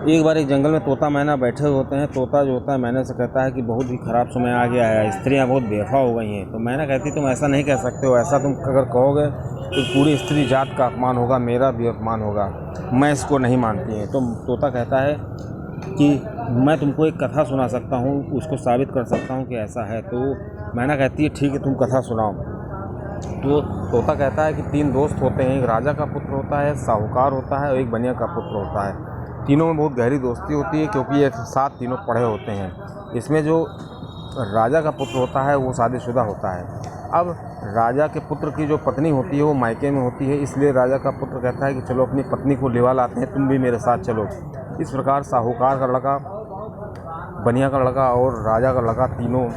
एक बार एक जंगल में तोता मैना बैठे होते हैं। तोता जो होता है मैने से कहता है कि बहुत ही ख़राब समय आ गया है, स्त्रियां बहुत बेवफा हो गई हैं। तो मैना कहती तुम ऐसा नहीं कह सकते हो, ऐसा तुम अगर कहोगे तो पूरी स्त्री जात का अपमान होगा, मेरा भी अपमान होगा, मैं इसको नहीं मानती है। तो तोता कहता है कि मैं तुमको एक कथा सुना सकता हूँ, उसको साबित कर सकता हूँ कि ऐसा है। तो मैना कहती है ठीक है, तुम कथा सुनाओ। तो तोता कहता है कि 3 दोस्त होते हैं, एक राजा का पुत्र होता है, साहूकार होता है और एक बनिया का पुत्र होता है। तीनों में बहुत गहरी दोस्ती होती है क्योंकि ये साथ तीनों पढ़े होते हैं। इसमें जो राजा का पुत्र होता है वो शादीशुदा होता है। अब राजा के पुत्र की जो पत्नी होती है वो मायके में होती है, इसलिए राजा का पुत्र कहता है कि चलो अपनी पत्नी को लिवा लाते हैं, तुम भी मेरे साथ चलो। इस प्रकार साहूकार का लड़का, बनिया का लड़का और राजा का लड़का तीनों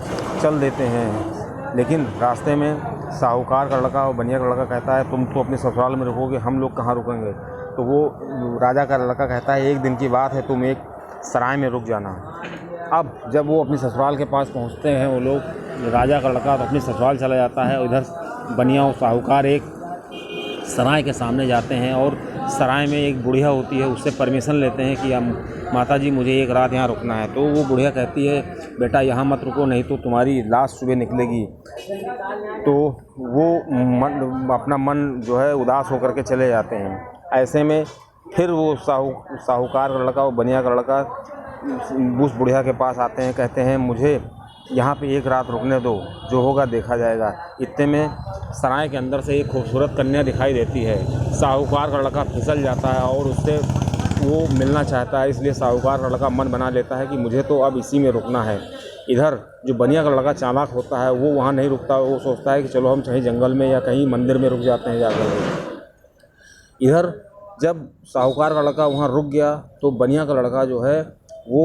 चल देते हैं। लेकिन रास्ते में साहूकार का लड़का और बनिया का लड़का कहता है तुम तो अपने ससुराल में रुकोगे, हम लोग कहाँ रुकेंगे। तो वो राजा का लड़का कहता है एक दिन की बात है, तुम एक सराय में रुक जाना। अब जब वो अपनी ससुराल के पास पहुंचते हैं वो लोग, राजा का लड़का तो अपनी ससुराल चला जाता है, इधर बनिया और साहूकार एक सराय के सामने जाते हैं और सराय में एक बुढ़िया होती है, उससे परमिशन लेते हैं कि हम माता जी मुझे एक रात यहाँ रुकना है। तो वो बुढ़िया कहती है बेटा यहाँ मत रुको, नहीं तो तुम्हारी लाश सुबह निकलेगी। तो वो अपना मन जो है उदास होकर के चले जाते हैं। ऐसे में फिर वो साहूकार का लड़का और बनिया का लड़का उस बुढ़िया के पास आते हैं, कहते हैं मुझे यहाँ पे एक रात रुकने दो, जो होगा देखा जाएगा। इतने में सराय के अंदर से एक खूबसूरत कन्या दिखाई देती है। साहूकार का लड़का फिसल जाता है और उससे वो मिलना चाहता है, इसलिए साहूकार का लड़का मन बना लेता है कि मुझे तो अब इसी में रुकना है। इधर जो बनिया का लड़का चालाक होता है वो वहाँ नहीं रुकता, वो सोचता है कि चलो हम कहीं जंगल में या कहीं मंदिर में रुक जाते हैं जाकर। इधर जब साहूकार का लड़का वहाँ रुक गया तो बनिया का लड़का जो है वो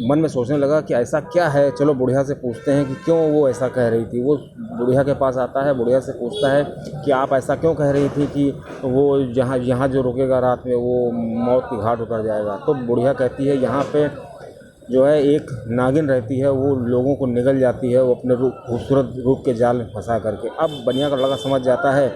मन में सोचने लगा कि ऐसा क्या है, चलो बुढ़िया से पूछते हैं कि क्यों वो ऐसा कह रही थी। वो बुढ़िया के पास आता है, बुढ़िया से पूछता है कि आप ऐसा क्यों कह रही थी कि वो यहाँ जो रुकेगा रात में वो मौत की घाट उतर जाएगा। तो बुढ़िया कहती है यहाँ पे जो है एक नागिन रहती है, वो लोगों को निगल जाती है, वो अपने खूबसूरत रूप के जाल में फंसा करके। अब बनिया का लड़का समझ जाता है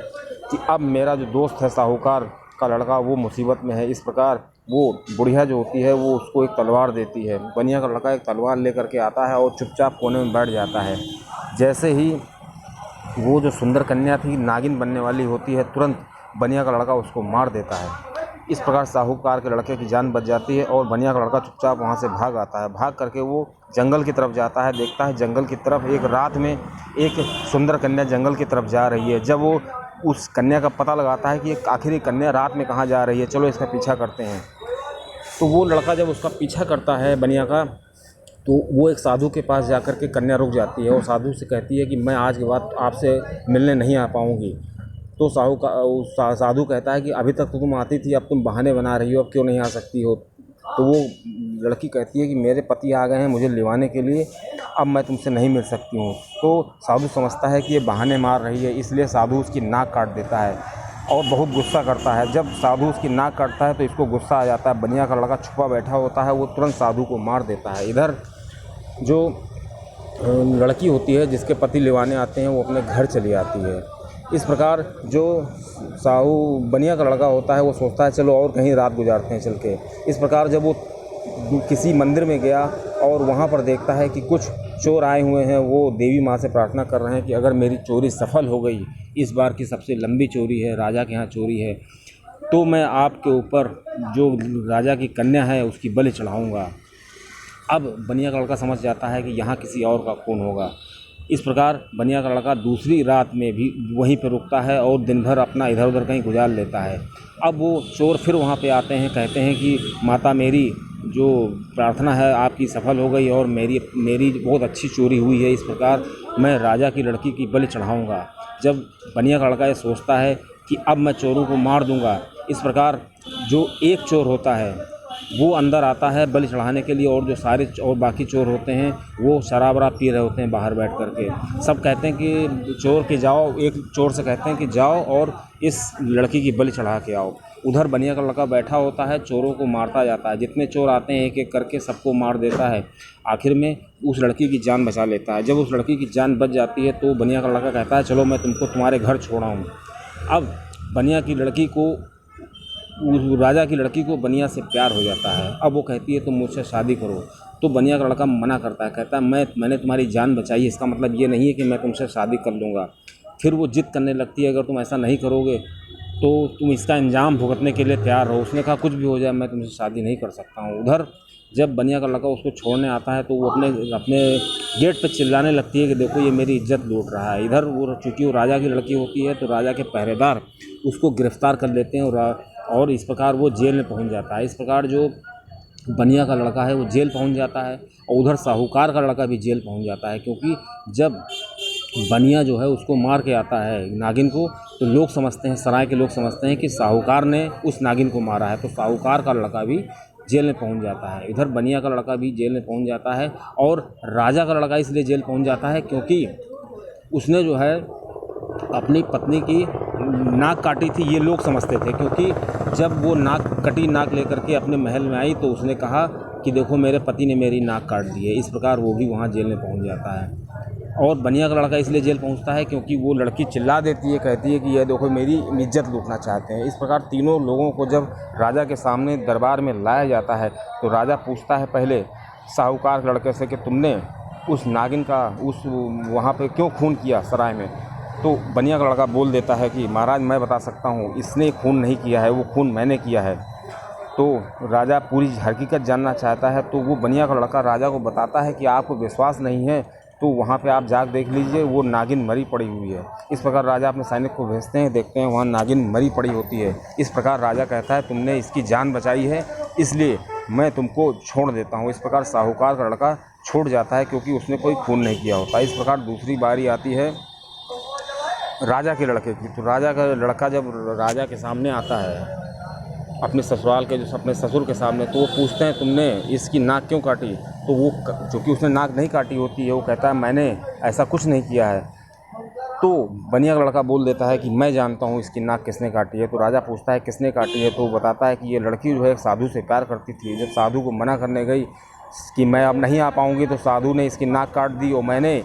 कि अब मेरा जो दोस्त है साहूकार का लड़का वो मुसीबत में है। इस प्रकार वो बुढ़िया जो होती है वो उसको एक तलवार देती है। बनिया का लड़का एक तलवार लेकर के आता है और चुपचाप कोने में बैठ जाता है। जैसे ही वो जो सुंदर कन्या थी नागिन बनने वाली होती है, तुरंत बनिया का लड़का उसको मार देता है। इस प्रकार साहूकार के लड़के की जान बच जाती है और बनिया का लड़का चुपचाप वहाँ से भाग आता है। भाग करके वो जंगल की तरफ जाता है, देखता है जंगल की तरफ एक रात में एक सुंदर कन्या जंगल की तरफ जा रही है। जब वो उस कन्या का पता लगाता है कि आखिर ये कन्या रात में कहाँ जा रही है, चलो इसका पीछा करते हैं। तो वो लड़का जब उसका पीछा करता है बनिया का, तो वो एक साधु के पास जाकर के कन्या रुक जाती है और साधु से कहती है कि मैं आज के बाद आपसे मिलने नहीं आ पाऊँगी। तो साधु कहता है कि अभी तक तो तुम आती थी, अब तुम बहाने बना रही हो, अब क्यों नहीं आ सकती हो। तो वो लड़की कहती है कि मेरे पति आ गए हैं मुझे लिवाने के लिए, अब मैं तुमसे नहीं मिल सकती हूँ। तो साधु समझता है कि ये बहाने मार रही है, इसलिए साधु उसकी नाक काट देता है और बहुत गुस्सा करता है। जब साधु उसकी नाक काटता है तो इसको गुस्सा आ जाता है। बनिया का लड़का छुपा बैठा होता है, वो तुरंत साधु को मार देता है। इधर जो लड़की होती है जिसके पति लिवाने आते हैं वो अपने घर चली आती है। इस प्रकार जो बनिया का लड़का होता है वो सोचता है चलो और कहीं रात गुजारते हैं चल के। इस प्रकार जब वो किसी मंदिर में गया और वहाँ पर देखता है कि कुछ चोर आए हुए हैं, वो देवी माँ से प्रार्थना कर रहे हैं कि अगर मेरी चोरी सफल हो गई, इस बार की सबसे लंबी चोरी है, राजा के यहाँ चोरी है, तो मैं आपके ऊपर जो राजा की कन्या है उसकी बलि चढ़ाऊँगा। अब बनिया का लड़का समझ जाता है कि यहाँ किसी और का खून होगा। इस प्रकार बनिया का लड़का दूसरी रात में भी वहीं पर रुकता है और दिन भर अपना इधर उधर कहीं गुजार लेता है। अब वो चोर फिर वहाँ पे आते हैं, कहते हैं कि माता मेरी जो प्रार्थना है आपकी सफल हो गई और मेरी बहुत अच्छी चोरी हुई है, इस प्रकार मैं राजा की लड़की की बलि चढ़ाऊँगा। जब बनिया का लड़का ये सोचता है कि अब मैं चोरों को मार दूँगा, इस प्रकार जो एक चोर होता है वो अंदर आता है बलि चढ़ाने के लिए और जो सारे और बाकी चोर होते हैं वो शराब पी रहे होते हैं बाहर बैठ करके। सब कहते हैं कि चोर के जाओ, एक चोर से कहते हैं कि जाओ और इस लड़की की बलि चढ़ा के आओ। उधर बनिया का लड़का बैठा होता है, चोरों को मारता जाता है। जितने चोर आते हैं एक एक करके सबको मार देता है। आखिर में उस लड़की की जान बचा लेता है। जब उस लड़की की जान बच जाती है तो बनिया का लड़का कहता है चलो मैं तुमको तुम्हारे घर छोड़ा हूँ। अब बनिया की लड़की को उस राजा की लड़की को बनिया से प्यार हो जाता है। अब वो कहती है तुम मुझसे शादी करो, तो बनिया का लड़का मना करता है, कहता है मैंने तुम्हारी जान बचाई है, इसका मतलब ये नहीं है कि मैं तुमसे शादी कर लूँगा। फिर वो जिद करने लगती है, अगर तुम ऐसा नहीं करोगे तो तुम इसका अंजाम भुगतने के लिए तैयार हो। उसने कहा कुछ भी हो जाए मैं तुमसे शादी नहीं कर सकता हूँ। उधर जब बनिया का लड़का उसको छोड़ने आता है तो वो अपने गेट पे चिल्लाने लगती है कि देखो ये मेरी इज्जत लूट रहा है। इधर वो चूँकि वो राजा की लड़की होती है तो राजा के पहरेदार उसको गिरफ्तार कर लेते हैं और इस प्रकार वो जेल में पहुंच जाता है। इस प्रकार जो बनिया का लड़का है वो जेल पहुंच जाता है और उधर साहूकार का लड़का भी जेल पहुंच जाता है, क्योंकि जब बनिया जो है उसको मार के आता है नागिन को, तो लोग समझते हैं, सराय के लोग समझते हैं कि साहूकार ने उस नागिन को मारा है, तो साहूकार का लड़का भी जेल में पहुंच जाता है। इधर बनिया का लड़का भी जेल में पहुंच जाता है और राजा का लड़का इसलिए जेल पहुंच जाता है क्योंकि उसने जो है अपनी पत्नी की नाक काटी थी, ये लोग समझते थे। क्योंकि जब वो कटी नाक लेकर के अपने महल में आई तो उसने कहा कि देखो मेरे पति ने मेरी नाक काट दी है। इस प्रकार वो भी वहाँ जेल में पहुँच जाता है। और बनिया का लड़का इसलिए जेल पहुंचता है क्योंकि वो लड़की चिल्ला देती है, कहती है कि ये देखो मेरी इज्जत लूटना चाहते हैं। इस प्रकार तीनों लोगों को जब राजा के सामने दरबार में लाया जाता है तो राजा पूछता है पहले साहूकार लड़के से कि तुमने उस नागिन का वहाँ पे क्यों खून किया सराय में। तो बनिया का लड़का बोल देता है कि महाराज मैं बता सकता हूँ, इसने खून नहीं किया है, वो खून मैंने किया है। तो राजा पूरी हकीकत जानना चाहता है, तो वो बनिया का लड़का राजा को बताता है कि आपको विश्वास नहीं है तो वहाँ पे आप जाकर देख लीजिए, वो नागिन मरी पड़ी हुई है। इस प्रकार राजा अपने सैनिक को भेजते हैं, देखते हैं वहाँ नागिन मरी पड़ी होती है। इस प्रकार राजा कहता है तुमने इसकी जान बचाई है इसलिए मैं तुमको छोड़ देता हूँ। इस प्रकार साहूकार का लड़का छूट जाता है क्योंकि उसने कोई खून नहीं किया होता। इस प्रकार दूसरी बारी आती है राजा के लड़के की। तो राजा का लड़का जब राजा के सामने आता है अपने ससुराल के अपने ससुर के सामने, तो वो पूछते हैं तुमने इसकी नाक क्यों काटी। तो वो चूँकि उसने नाक नहीं काटी होती है वो कहता है मैंने ऐसा कुछ नहीं किया है। तो बनिया का लड़का बोल देता है कि मैं जानता हूँ इसकी नाक किसने काटी है। तो राजा पूछता है किसने काटी है, तो वो बताता है कि ये लड़की जो है एक साधु से प्यार करती थी। जब साधु को मना करने गई कि मैं अब नहीं आ पाऊँगी तो साधु ने इसकी नाक काट दी और मैंने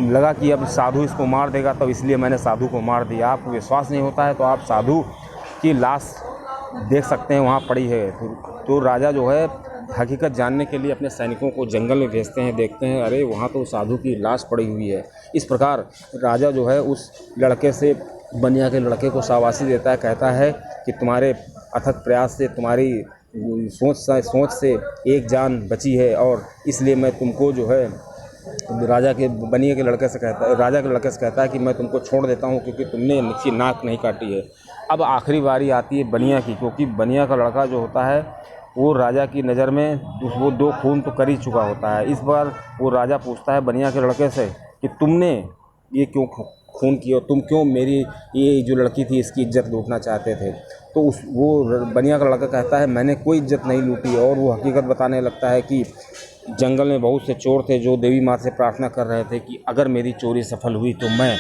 लगा कि अब साधु इसको मार देगा, तो इसलिए मैंने साधु को मार दिया। आपको विश्वास नहीं होता है तो आप साधु की लाश देख सकते हैं वहाँ पड़ी है। तो राजा जो है हकीकत जानने के लिए अपने सैनिकों को जंगल में भेजते हैं, देखते हैं अरे वहाँ तो साधु की लाश पड़ी हुई है। इस प्रकार राजा जो है उस लड़के से बनिया के लड़के को शाबाशी देता है, कहता है कि तुम्हारे अथक प्रयास से तुम्हारी सोच से एक जान बची है और इसलिए मैं तुमको जो है राजा के लड़के से कहता है कि मैं तुमको छोड़ देता हूँ क्योंकि तुमने इसकी नाक नहीं काटी है। अब आखिरी बारी आती है बनिया की, क्योंकि बनिया का लड़का जो होता है वो राजा की नज़र में वो 2 खून तो कर ही चुका होता है। इस बार वो राजा पूछता है बनिया के लड़के से कि तुमने ये क्यों खून किया, तुम क्यों मेरी ये जो लड़की थी इसकी इज्जत लूटना चाहते थे। तो वो बनिया का लड़का कहता है मैंने कोई इज्जत नहीं लूटी, और वो हकीकत बताने लगता है कि जंगल में बहुत से चोर थे जो देवी माँ से प्रार्थना कर रहे थे कि अगर मेरी चोरी सफल हुई तो मैं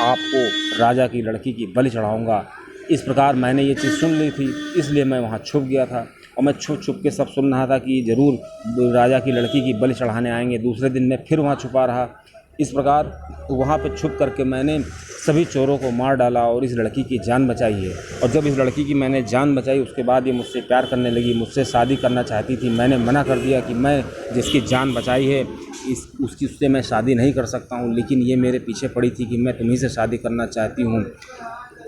आपको राजा की लड़की की बलि चढ़ाऊँगा। इस प्रकार मैंने ये चीज़ सुन ली थी इसलिए मैं वहाँ छुप गया था और मैं छुप के सब सुन रहा था कि ज़रूर राजा की लड़की की बलि चढ़ाने आएंगे। दूसरे दिन मैं फिर वहाँ छुपा रहा। इस प्रकार वहाँ पे छुप करके मैंने सभी चोरों को मार डाला और इस लड़की की जान बचाई है। और जब इस लड़की की मैंने जान बचाई उसके बाद ये मुझसे प्यार करने लगी, मुझसे शादी करना चाहती थी। मैंने मना कर दिया कि मैं जिसकी जान बचाई है उससे मैं शादी नहीं कर सकता हूँ, लेकिन ये मेरे पीछे पड़ी थी कि मैं तुम्हीं से शादी करना चाहती हूँ।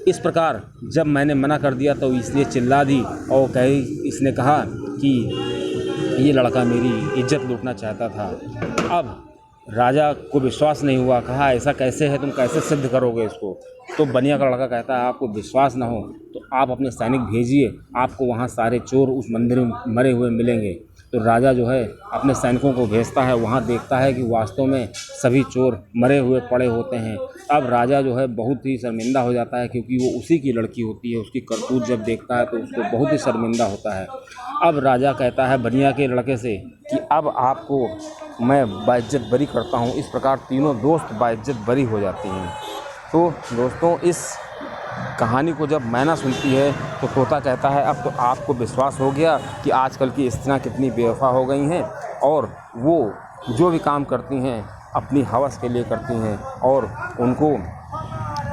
इस प्रकार जब मैंने मना कर दिया तो इसलिए चिल्ला दी और इसने कहा कि ये लड़का मेरी इज्जत लूटना चाहता था। अब राजा को विश्वास नहीं हुआ, कहा ऐसा कैसे है, तुम कैसे सिद्ध करोगे इसको। तो बनिया का लड़का कहता है आपको विश्वास ना हो तो आप अपने सैनिक भेजिए, आपको वहाँ सारे चोर उस मंदिर में मरे हुए मिलेंगे। तो राजा जो है अपने सैनिकों को भेजता है, वहाँ देखता है कि वास्तव में सभी चोर मरे हुए पड़े होते हैं। अब राजा जो है बहुत ही शर्मिंदा हो जाता है क्योंकि वो उसी की लड़की होती है। उसकी करतूत जब देखता है तो उसको बहुत ही शर्मिंदा होता है। अब राजा कहता है बनिया के लड़के से कि अब आपको मैं बाइज्जत बरी करता हूँ। इस प्रकार तीनों दोस्त बाइज्जत बरी हो जाती हैं। तो दोस्तों इस कहानी को जब मैना सुनती है तो तोता कहता है अब तो आपको विश्वास हो गया कि आजकल की स्त्रियाँ कितनी बेवफा हो गई हैं और वो जो भी काम करती हैं अपनी हवस के लिए करती हैं और उनको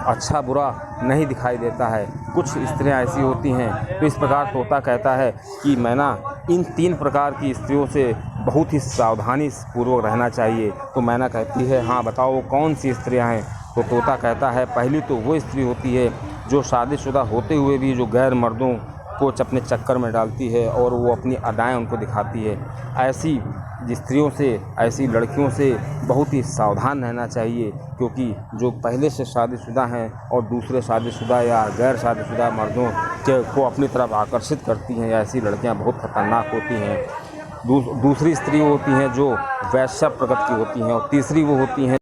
अच्छा बुरा नहीं दिखाई देता है। कुछ स्त्रियां ऐसी होती हैं, तो इस प्रकार तोता कहता है कि मैना इन 3 प्रकार की स्त्रियों से बहुत ही सावधानी पूर्वक रहना चाहिए। तो मैना कहती है हाँ बताओ वो कौन सी स्त्रियां हैं। तो तोता कहता है पहली तो वो स्त्री होती है जो शादीशुदा होते हुए भी जो गैर मर्दों को अपने चक्कर में डालती है और वो अपनी अदाएँ उनको दिखाती है। ऐसी स्त्रियों से, ऐसी लड़कियों से बहुत ही सावधान रहना चाहिए, क्योंकि जो पहले से शादीशुदा हैं और दूसरे शादीशुदा या गैर शादीशुदा मर्दों को अपनी तरफ आकर्षित करती हैं, ऐसी लड़कियां बहुत खतरनाक होती हैं। दूसरी स्त्री होती हैं जो वैश्य प्रकृति की होती हैं और तीसरी वो होती हैं